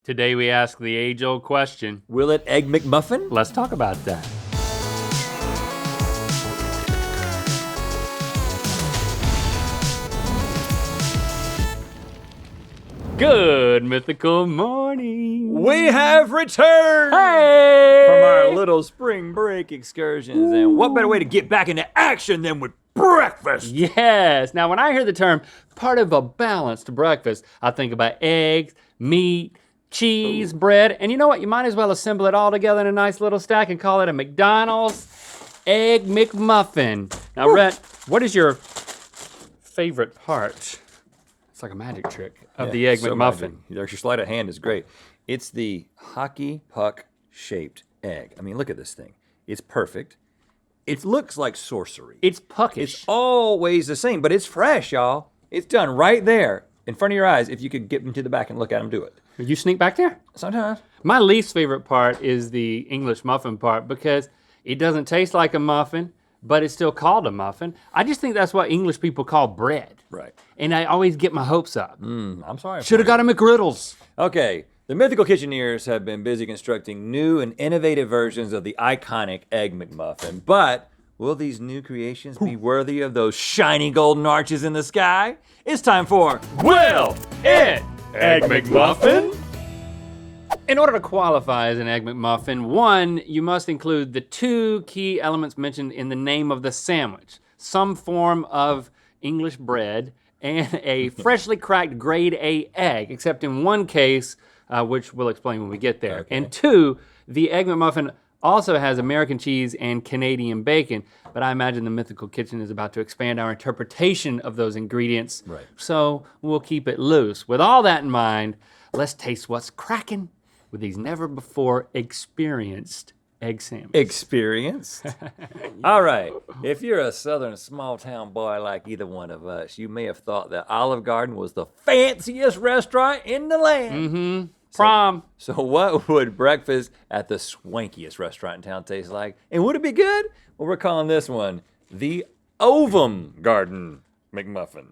Today we ask the age-old question. Will It Egg McMuffin? Let's talk about that. Good mythical morning. We have returned Hey! from our little spring break excursions. And what better way to get back into action than with breakfast? Yes. Now, when I hear the term part of a balanced breakfast, I think about eggs, meat, cheese, bread, and you know what? You might as well assemble it all together in a nice little stack and call it a McDonald's Egg McMuffin. Now, Rhett, what is your favorite part? It's like a magic trick of the Egg McMuffin. Your sleight of hand is great. It's the hockey puck shaped egg. I mean, look at this thing. It's perfect. It looks like sorcery. It's puckish. It's always the same, but it's fresh, y'all. It's done right there in front of your eyes if you could get them to the back and look at them do it. You sneak back there? Sometimes. My least favorite part is the English muffin part because it doesn't taste like a muffin, but it's still called a muffin. I just think that's what English people call bread. Right. And I always get my hopes up. I'm sorry. Should have got a McGriddles. Okay, the Mythical Kitcheneers have been busy constructing new and innovative versions of the iconic Egg McMuffin, but will these new creations be worthy of those shiny golden arches in the sky? It's time for Will It Egg McMuffin? In order to qualify as an Egg McMuffin, one, you must include the two key elements mentioned in the name of the sandwich. Some form of English bread and a freshly cracked grade A egg, except in one case, which we'll explain when we get there. Okay. And two, the Egg McMuffin also has American cheese and Canadian bacon, but I imagine the Mythical Kitchen is about to expand our interpretation of those ingredients. Right. So we'll keep it loose. With all that in mind, let's taste what's cracking with these never before experienced egg sandwiches. Experienced? All right, if you're a southern small town boy like either one of us, you may have thought that Olive Garden was the fanciest restaurant in the land. Prom. So what would breakfast at the swankiest restaurant in town taste like? And would it be good? Well, we're calling this one the Ovum Garden McMuffin.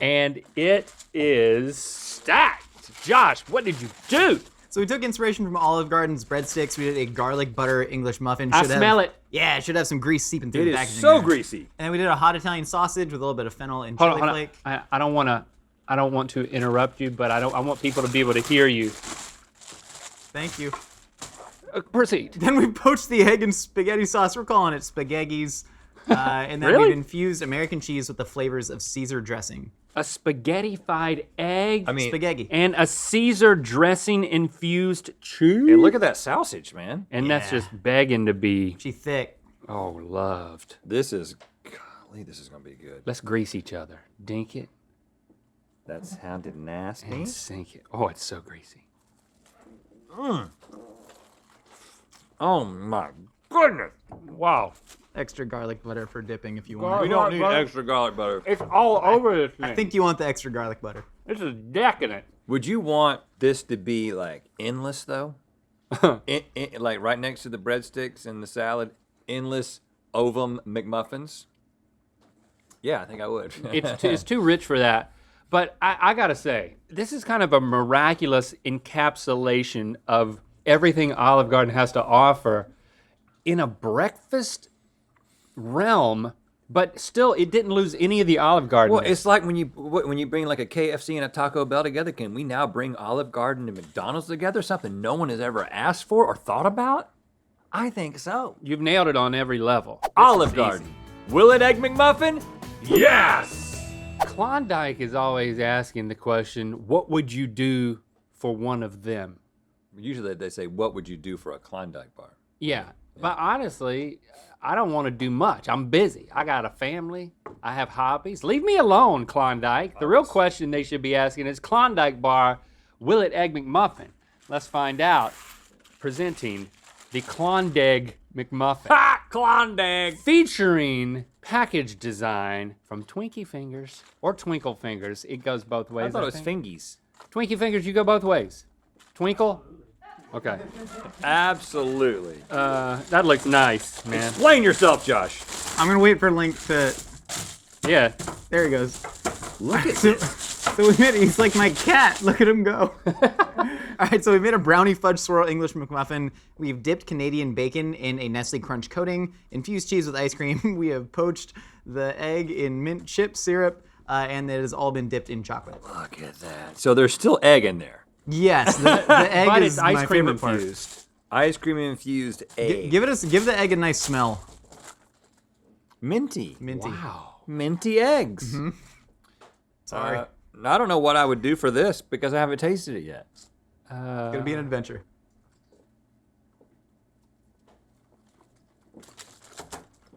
And it is stacked. Josh, what did you do? So we took inspiration from Olive Garden's breadsticks. We did a garlic butter English muffin. I smell it. Yeah, it should have some grease seeping through It the is packaging. so there. greasy. And then we did a hot Italian sausage with a little bit of fennel and Hold chili on. flake. I don't want to interrupt you, but I want people to be able to hear you. Thank you. Proceed. Then we poached the egg in spaghetti sauce. We're calling it spaghettis. And then Really? we've infused American cheese with the flavors of Caesar dressing. A spaghetti-fied egg. I mean, Spaghetti. and a Caesar dressing infused cheese. and look at that sausage, man. And that's Yeah. just begging to be, She thick. loved. This is, golly, this is gonna be good. Let's grease each other. Dink it That sounded nasty. and sink it. Oh, it's so greasy. Oh my goodness. Wow. Extra garlic butter for dipping if you want. We don't need extra garlic butter. It's all over this thing. I think you want the extra garlic butter. this is decadent. Would you want this to be like endless though? Like right next to the breadsticks and the salad, endless ovum McMuffins? Yeah, I think I would. It's too rich for that. But I gotta say, this is kind of a miraculous encapsulation of everything Olive Garden has to offer in a breakfast realm, but still it didn't lose any of the Olive Garden. Well, it's like when you bring like a KFC and a Taco Bell together. Can we now bring Olive Garden and McDonald's together? Something no one has ever asked for or thought about? I think so. You've nailed it on every level. Olive Garden. Will It Egg McMuffin? Yes! Klondike is always asking the question, what would you do for one of them? Usually they say, what would you do for a Klondike bar? Yeah, but honestly, I don't want to do much. I'm busy. I got a family. I have hobbies. Leave me alone, Klondike. The real question they should be asking is, Klondike Bar, will it Egg McMuffin? Let's find out. Presenting the Klondike McMuffin. Ha! Klondike! Featuring package design from Twinkie Fingers or Twinkle Fingers. It goes both ways. I thought it was think. fingies. Twinkie Fingers, you go both ways. Twinkle? Okay. Absolutely. That looks nice, man. Explain yourself, Josh. I'm gonna wait for Link to. Yeah. There he goes. Look at this. So we made, he's like my cat. Look at him go. All right, so we made a brownie fudge swirl English McMuffin. We've dipped Canadian bacon in a Nestle Crunch coating, infused cheese with ice cream. We have poached the egg in mint chip syrup, and it has all been dipped in chocolate. Look at that. So there's still egg in there. Yes, the egg But is it's ice my cream favorite part. infused. Ice cream infused egg. Give the egg a nice smell. Minty. Minty. Wow. Minty eggs. Sorry. I don't know what I would do for this because I haven't tasted it yet. It's gonna be an adventure.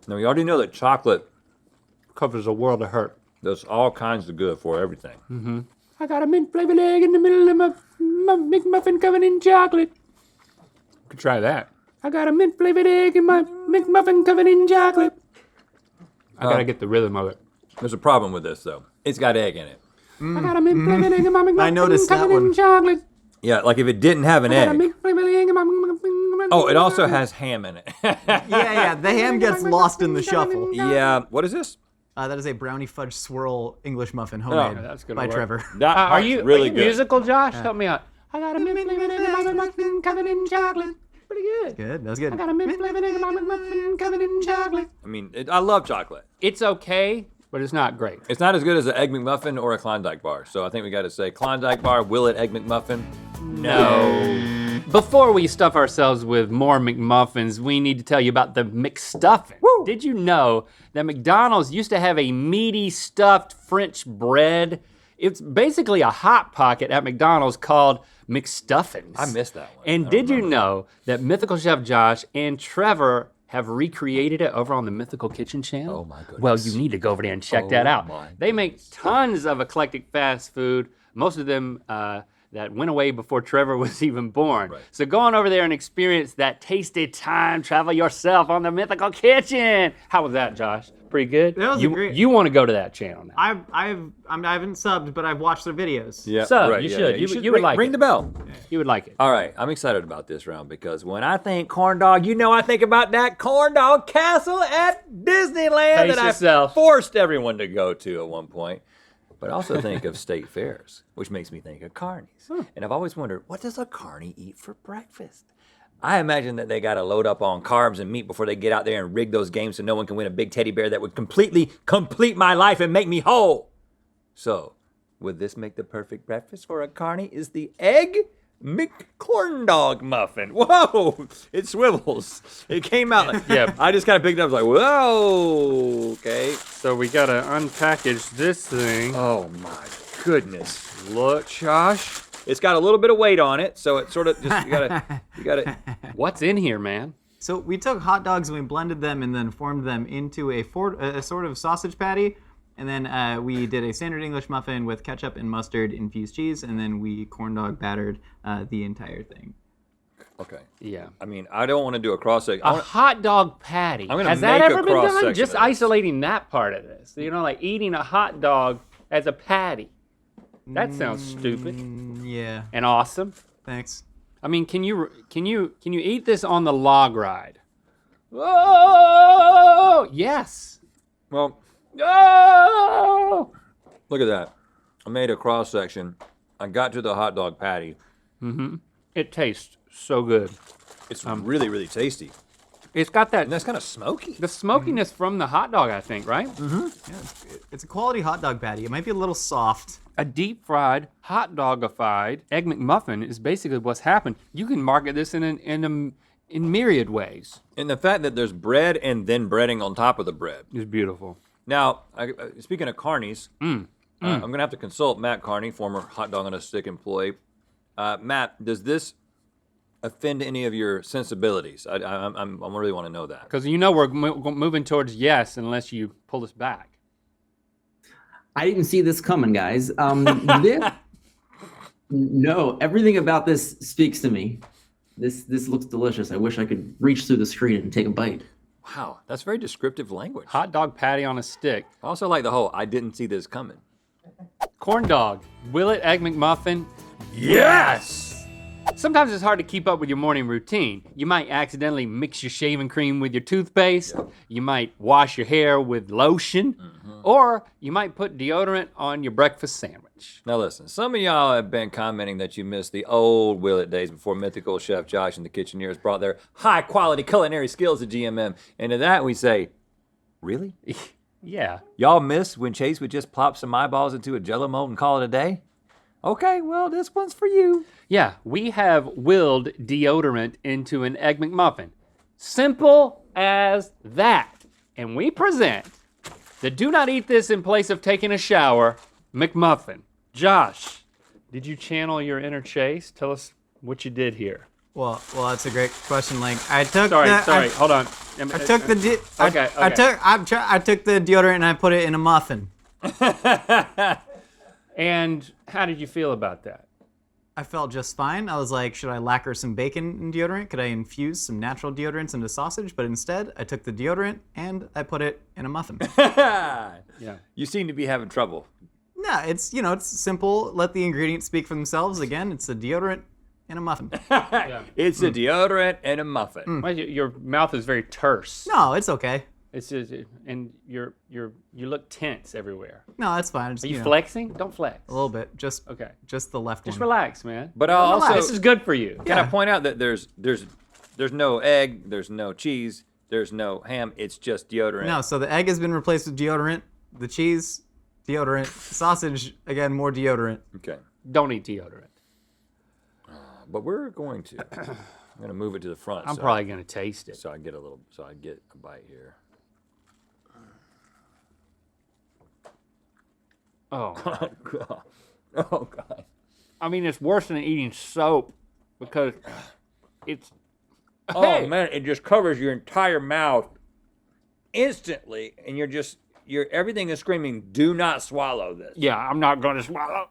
Now, we already know that chocolate Covers a world of hurt. does all kinds of good for everything. I got a mint flavored egg in the middle of my McMuffin covered in chocolate. Could try that. I got a mint flavored egg in my McMuffin covered in chocolate. I gotta get the rhythm of it. There's a problem with this, though. It's got egg in it. I got a mint flavored egg in my McMuffin noticed that covered in one. chocolate. Yeah, like if it didn't have an I got a egg. mint flavored egg in my McMuffin. Oh, it also has ham in it. Yeah, the ham gets lost in the shuffle. Yeah, what is this? That is a brownie fudge swirl English muffin, homemade that's gonna by work. Trevor. That Are part's you really are you good. musical, Josh? Help me out. I got a mint flavored egg in my McMuffin covered in chocolate. Pretty good. Good, that was good. I got a mint flavored egg in my McMuffin covered in chocolate. I mean, I love chocolate. It's okay, but it's not great. It's not as good as an Egg McMuffin or a Klondike bar. So I think we got to say Klondike bar, will it Egg McMuffin? No. Before we stuff ourselves with more McMuffins, we need to tell you about the McStuffin. Did you know that McDonald's used to have a meaty stuffed French bread? It's basically a Hot Pocket at McDonald's called McStuffins. I missed that one. And did you know that Mythical Chef Josh and Trevor have recreated it over on the Mythical Kitchen channel? Oh my goodness. Well, you need to go over there and check that out. my They make tons of eclectic fast food, most of them that went away before Trevor was even born. Right. So go on over there and experience that tasty time travel yourself on the Mythical Kitchen. How was that, Josh? Pretty good? That was great. You want to go to that channel now. I haven't subbed, but I've watched their videos. Yeah, So, right, you yeah, should. yeah. You would like ring it. the bell. You would like it. All right, I'm excited about this round because when I think corn dog, you know I think about that corn dog castle at Disneyland Pace that yourself. I forced everyone to go to at one point. But I also think of state fairs, which makes me think of carnies. And I've always wondered, what does a carny eat for breakfast? I imagine that they got to load up on carbs and meat before they get out there and rig those games so no one can win a big teddy bear that would completely complete my life and make me whole. So, would this make the perfect breakfast for a carny? Is the Egg Corn Dog Muffin. Whoa! It swivels. It came out. Like, Yeah. I just kind of picked it up. I was like, whoa. Okay. So we gotta unpackage this thing. Oh my goodness. Look, Josh. It's got a little bit of weight on it, so it sort of just you gotta. What's in here, man? So we took hot dogs and we blended them and then formed them into a sort of sausage patty. And then we did a standard English muffin with ketchup and mustard, infused cheese, and then we corn dog battered the entire thing. Okay. Yeah. I mean, I don't want to do a cross section. A hot dog patty. I'm gonna Has that make a ever been done? cross-section Just of this. isolating that part of this. You know, like eating a hot dog as a patty. That sounds stupid Yeah, and awesome. thanks. I mean, can you eat this on the log ride? Oh, yes. Well, Oh. look at that. I made a cross section. I got to the hot dog patty. It tastes so good. It's really, really tasty. It's got that And that's kind of smoky. the smokiness from the hot dog, I think, right? It's a quality hot dog patty. It might be a little soft. A deep fried, hot dogified Egg McMuffin is basically what's happened. You can market this in myriad ways. And the fact that there's bread and then breading on top of the bread. It's beautiful. Now, speaking of carnies, I'm going to have to consult Matt Carney, former hot dog on a stick employee. Matt, does this offend any of your sensibilities? I really want to know that. Because you know we're moving towards yes unless you pull us back. I didn't see this coming, guys. No, everything about this speaks to me. This looks delicious. I wish I could reach through the screen and take a bite. Wow, that's very descriptive language. Hot dog patty on a stick. I also like the whole, I didn't see this coming. Corn dog. Will it Egg McMuffin? Yes! Sometimes it's hard to keep up with your morning routine. You might accidentally mix your shaving cream with your toothpaste. You might wash your hair with lotion. Or you might put deodorant on your breakfast sandwich. Now listen, some of y'all have been commenting that you missed the old Willet days before Mythical Chef Josh and the Kitcheneers brought their high-quality culinary skills to GMM. And to that we say, really? Yeah. Y'all miss when Chase would just plop some eyeballs into a Jell-O mold and call it a day? Okay, well, this one's for you. Yeah, we have willed deodorant into an Egg McMuffin. Simple as that. And we present the do not eat this in place of taking a shower McMuffin. Josh, did you channel your inner Chase? Tell us what you did here. Well, that's a great question. Like, I took Hold on. I took the I took the deodorant and I put it in a muffin. And how did you feel about that? I felt just fine. I was like, should I lacquer some bacon in deodorant? Could I infuse some natural deodorants into sausage? But instead, I took the deodorant and I put it in a muffin. Yeah. You seem to be having trouble. No, it's simple. Let the ingredients speak for themselves. Again, it's a deodorant and a muffin. It's a deodorant and a muffin. Well, your mouth is very terse. No, it's okay. It's just, and you look tense everywhere. No, that's fine. Just, Are you flexing? Don't flex. A little bit. Just Okay. Just the left Just one. relax, man. But I'll also This is good for you. Can I point out that there's no egg, there's no cheese, there's no ham. It's just deodorant. No, so the egg has been replaced with deodorant. The cheese, deodorant. Sausage, again, more deodorant. Okay. Don't eat deodorant. But we're going to. I'm going to move it to the front. I'm probably gonna taste it. So I get a bite here. Oh, God. Oh God. I mean, it's worse than eating soap because it's. Oh Hey! man, it just covers your entire mouth instantly, and everything is screaming, "Do not swallow this." Yeah, I'm not gonna swallow.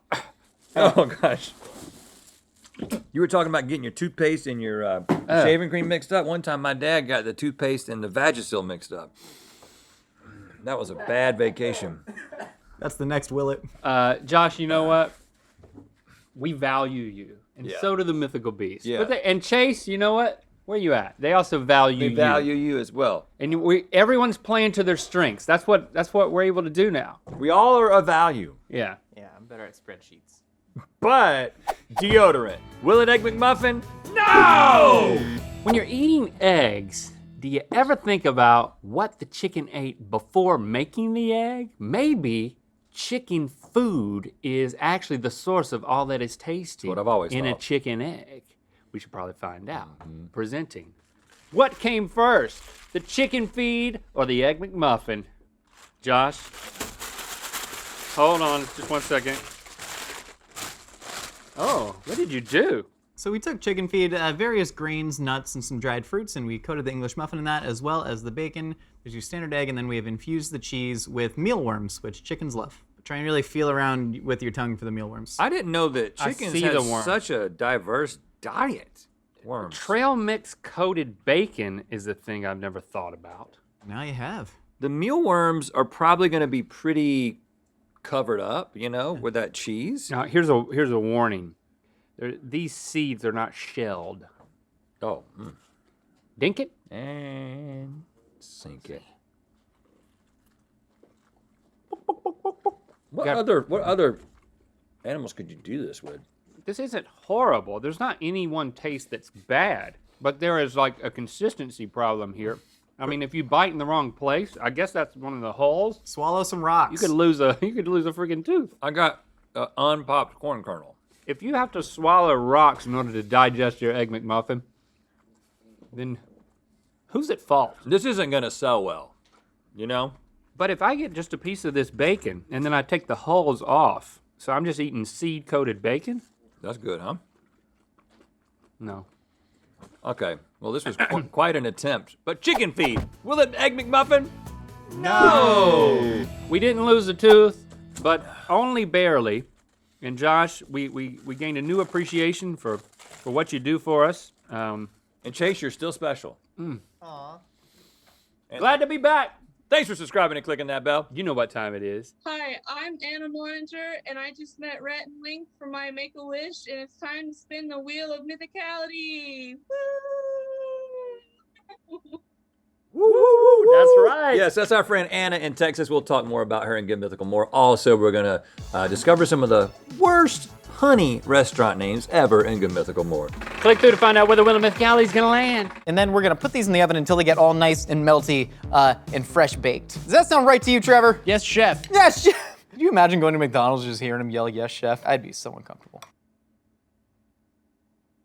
Oh gosh. You were talking about getting your toothpaste and your shaving cream mixed up. One time, my dad got the toothpaste and the Vagisil mixed up. That was a bad vacation. That's the next Willet. Josh, you know what? We value you, and so do the mythical beasts. Yeah. And Chase, you know what? Where you at? They also value They you. value you as well. And everyone's playing to their strengths. That's what we're able to do now. We all are of value. Yeah. Yeah, I'm better at spreadsheets. But deodorant. Will it Egg McMuffin? No! When you're eating eggs, do you ever think about what the chicken ate before making the egg? Maybe chicken food is actually the source of all that is tasty What I've always in a thought. chicken egg. We should probably find out. Presenting. What came first, the chicken feed or the Egg McMuffin? Josh? Hold on just 1 second. Oh, what did you do? So we took chicken feed, various grains, nuts, and some dried fruits, and we coated the English muffin in that, as well as the bacon. There's your standard egg, and then we have infused the cheese with mealworms, which chickens love. But try and really feel around with your tongue for the mealworms. I didn't know that I chickens see had the worm. such a diverse diet. Worms. Trail mix coated bacon is the thing I've never thought about. Now you have. The mealworms are probably going to be pretty covered up, with that cheese. Now, here's a warning. These seeds are not shelled. Oh. Dink it. And sink it. What other animals could you do this with? This isn't horrible. There's not any one taste that's bad, but there is like a consistency problem here. I mean, if you bite in the wrong place, I guess that's one of the holes. Swallow some rocks. You could lose a freaking tooth. I got an unpopped corn kernel. If you have to swallow rocks in order to digest your Egg McMuffin, then who's at fault? This isn't going to sell well, But if I get just a piece of this bacon and then I take the hulls off, so I'm just eating seed-coated bacon? That's good, huh? No. Okay, well, this was quite an attempt. But chicken feed, will it Egg McMuffin? No! We didn't lose a tooth, but only barely. And Josh, we gained a new appreciation for what you do for us. And Chase, you're still special. Glad to be back. Thanks for subscribing and clicking that bell. You know what time it is. Hi, I'm Anna Moninger, and I just met Rhett and Link for my Make-A-Wish, and it's time to spin the wheel of mythicality. Woo! Woo, that's right. Yes, that's our friend Anna in Texas. We'll talk more about her and Get Mythical more. Also, we're going to discover some of the worst honey restaurant names ever in Good Mythical more. Click through to find out where the wheel of mythicality is gonna land. And then we're gonna put these in the oven until they get all nice and melty and fresh baked. Does that sound right to you, Trevor? Yes, chef. Yes, chef. Could you imagine going to McDonald's and just hearing him yell, yes, chef? I'd be so uncomfortable.